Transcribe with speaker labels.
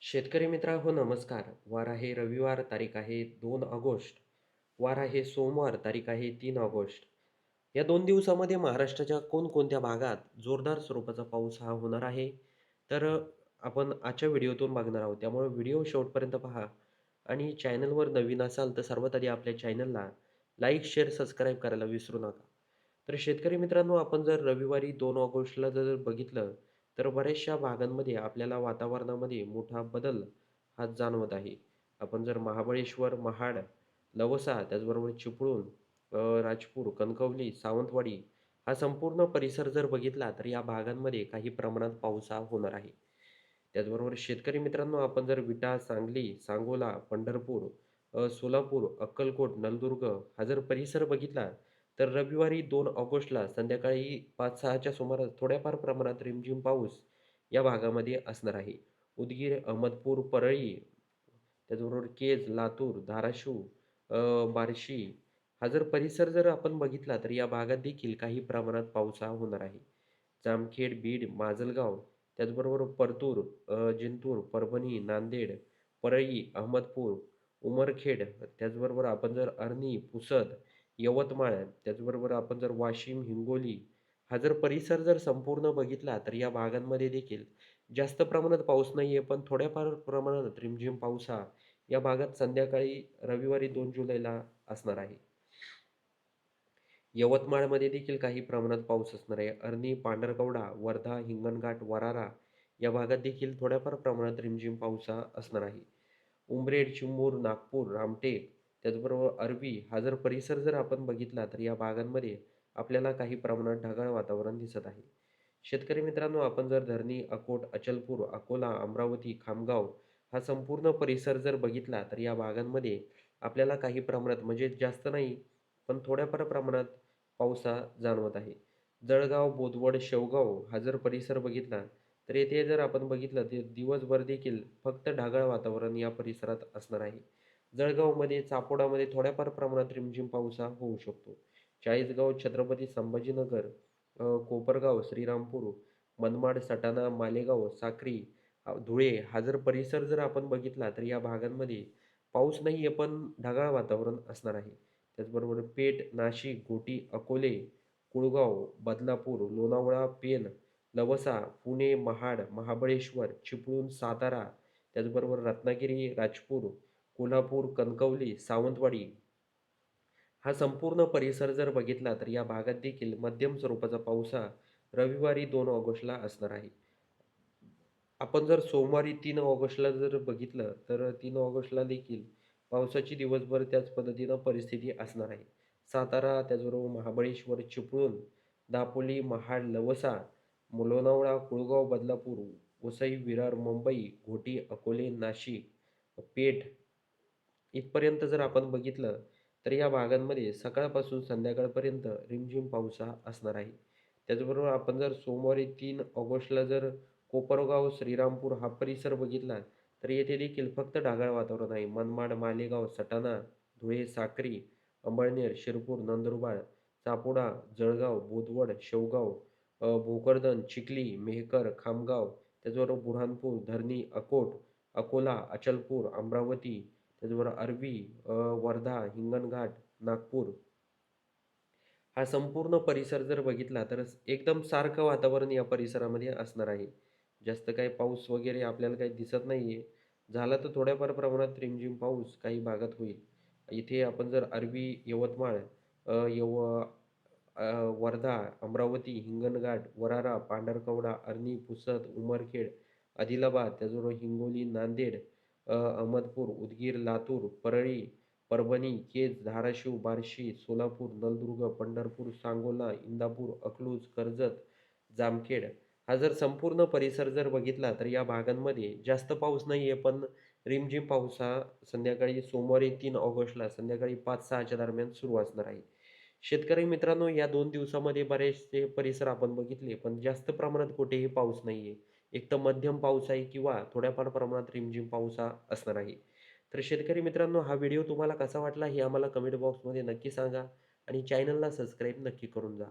Speaker 1: शेतकरी मित्रांनो नमस्कार. वार आहे रविवार, तारीख आहे 2 ऑगस्ट. वार आहे सोमवार, तारीख आहे 3 ऑगस्ट. या 2 दिवसामध्ये महाराष्ट्राच्या कोणकोणत्या भागात जोरदार स्वरूपाचा पाऊस हा होणार आहे? तर आपण आजच्या व्हिडिओतून बघणार आहोत. त्यामुळे व्हिडिओ शेवटपर्यंत पहा आणि चॅनलवर नवीन असाल तर सर्वात आधी आपल्या चॅनलला लाईक, शेअर, सबस्क्राईब करायला विसरू नका. तर शेतकरी मित्रांनो, आपण जर रविवारी 2 ऑगस्टला जर बघितलं, तर बऱ्याचशा भागांमध्ये आपल्याला वातावरणामध्ये मोठा बदल हा जाणवत आहे. आपण जर महाबळेश्वर, महाड, लवसा, त्याचबरोबर चिपळूण, राजपूर, कणकवली, सावंतवाडी हा संपूर्ण परिसर जर बघितला, तर या भागांमध्ये काही प्रमाणात पाऊस हा होणार आहे. त्याचबरोबर शेतकरी मित्रांनो, आपण जर विटा, सांगली, सांगोला, पंढरपूर, सोलापूर, अक्कलकोट, नलदुर्ग हा जर परिसर बघितला, तर रविवारी 2 ऑगस्टला संध्याकाळी 5-6च्या सुमारास थोड्याफार प्रमाणात रिमझिम पाऊस या भागामध्ये असणार आहे. उदगीर, अहमदपूर, परळी, त्याचबरोबर केज, लातूर, धाराशिव, बार्शी हा जर परिसर जर आपण बघितला, तर या भागात देखील काही प्रमाणात पाऊस हा होणार आहे. जामखेड, बीड, माजलगाव, त्याचबरोबर परतूर, जिंतूर, परभणी, नांदेड, परळी, अहमदपूर, उमरखेड, त्याचबरोबर आपण जर अरणी, पुसद, यवतमाळ, त्याचबरोबर आपण जर वाशिम, हिंगोली हा जर परिसर जर संपूर्ण बघितला, तर या भागांमध्ये देखील जास्त प्रमाणात पाऊस नाहीये, पण थोड्याफार प्रमाणात रिमझिम पाऊस हा या भागात संध्याकाळी रविवारी 2 जुलैला असणार आहे. यवतमाळमध्ये देखील काही प्रमाणात पाऊस असणार आहे. अरणी, पांढरकवडा, वर्धा, हिंगणघाट, वरारा या भागात देखील थोड्याफार प्रमाणात रिमझिम पाऊस हा असणार आहे. उमरेड, चिमूर, नागपूर, रामटेक, त्याचबरोबर अरबी हा जर परिसर जर आपण बघितला, तर या भागांमध्ये आपल्याला काही प्रमाणात ढगाळ वातावरण दिसत आहे. शेतकरी मित्रांनो, आपण जर धरणी, अकोट, अचलपूर, अकोला, अमरावती, खामगाव हा संपूर्ण परिसर जर बघितला, तर या भागांमध्ये आपल्याला काही प्रमाणात म्हणजे जास्त नाही, पण थोड्याफार प्रमाणात पाऊस हा जाणवत आहे. जळगाव, बोदवड, शेवगाव हा जर परिसर बघितला, तर येथे जर आपण बघितलं, तर दिवसभर देखील फक्त ढगाळ वातावरण या परिसरात असणार आहे. जळगावमध्ये, चापोडामध्ये थोड्याफार प्रमाणात रिमझिम पाऊस हा होऊ शकतो. चाळीसगाव, छत्रपती संभाजीनगर, कोपरगाव, श्रीरामपूर, मनमाड, सटाणा, मालेगाव, साक्री, धुळे हा जर परिसर जर आपण बघितला, तर या भागांमध्ये पाऊस नाहीये, पण ढगाळ वातावरण असणार आहे. त्याचबरोबर पेठ, नाशिक, घोटी, अकोले, कुळगाव, बदलापूर, लोणावळा, पेण, लवसा, पुणे, महाड, महाबळेश्वर, चिपळूण, सातारा, त्याचबरोबर रत्नागिरी, राजपूर, कोल्हापूर, कणकवली, सावंतवाडी हा संपूर्ण परिसर जर बघितला, तर या भागात देखील मध्यम स्वरूपाचा पाऊस हा रविवारी 2 ऑगस्टला असणार आहे. आपण जर सोमवारी 3 ऑगस्टला जर बघितलं, तर 3 ऑगस्टला देखील पावसाची दिवसभर त्याच पद्धतीनं परिस्थिती असणार आहे. सातारा, त्याचबरोबर महाबळेश्वर, चिपळूण, दापोली, महाड, लवसा, लोणावळा, कुळगाव, बदलापूर, वसई, विरार, मुंबई, घोटी, अकोले, नाशिक, पेठ इथपर्यंत जर आपण बघितलं, तर या भागांमध्ये सकाळपासून संध्याकाळपर्यंत रिमझिम पाऊस हा असणार आहे. त्याचबरोबर आपण जर सोमवारी 3 ऑगस्टला जर कोपरगाव, श्रीरामपूर हा परिसर बघितला, तर येथे देखील फक्त ढगाळ वातावरण आहे. मनमाड, मालेगाव, सटाणा, धुळे, साक्री, अंबळनेर, शिरपूर, नंदुरबार, चापोडा, जळगाव, बोदवड, शेवगाव, भोकरदन, चिखली, मेहकर, खामगाव, त्याचबरोबर बुऱ्हाणपूर, धरणी, अकोट, अकोला, अचलपूर, अमरावती, त्याचबरोबर अरबी, वर्धा, हिंगणघाट, नागपूर हा संपूर्ण परिसर जर बघितला तर एकदम सारखं वातावरण या परिसरामध्ये असणार आहे. जास्त काही पाऊस वगैरे आपल्याला काही दिसत नाहीये. झाला तर थोड्याफार प्रमाणात रिमझिम पाऊस काही भागात होईल. इथे आपण जर अरबी, यवतमाळ, अ, यव अ, वर्धा, अमरावती, हिंगणघाट, वरारा, पांढरकवडा, अरणी, पुसद, उमरखेड, आदिलाबाद, त्याचबरोबर हिंगोली, नांदेड, अहमदपूर, उदगीर, लातूर, परळी, परभणी, केज, धाराशिव, बार्शी, सोलापूर, नलदुर्ग, पंढरपूर, सांगोला, इंदापूर, अकलूज, कर्जत, जामखेड हा जर संपूर्ण परिसर जर बघितला, तर या भागांमध्ये जास्त पाऊस नाहीये, पण रिमझिम पाऊस हा संध्याकाळी सोमवारी 3 ऑगस्टला संध्याकाळी 5-6च्या दरम्यान सुरू असणार आहे. शेतकरी मित्रांनो, या 2 दिवसामध्ये बरेचसे परिसर आपण बघितले, पण जास्त प्रमाणात कुठेही पाऊस नाहीये. एक तर मध्यम पाऊस आहे किंवा थोड्याफार प्रमाणात रिमझिम पाऊस हा असणार आहे. तर शेतकरी मित्रांनो, हा व्हिडिओ तुम्हाला कसा वाटला हे आम्हाला कमेंट बॉक्समध्ये नक्की सांगा आणि चॅनलला सबस्क्राईब नक्की करून जा.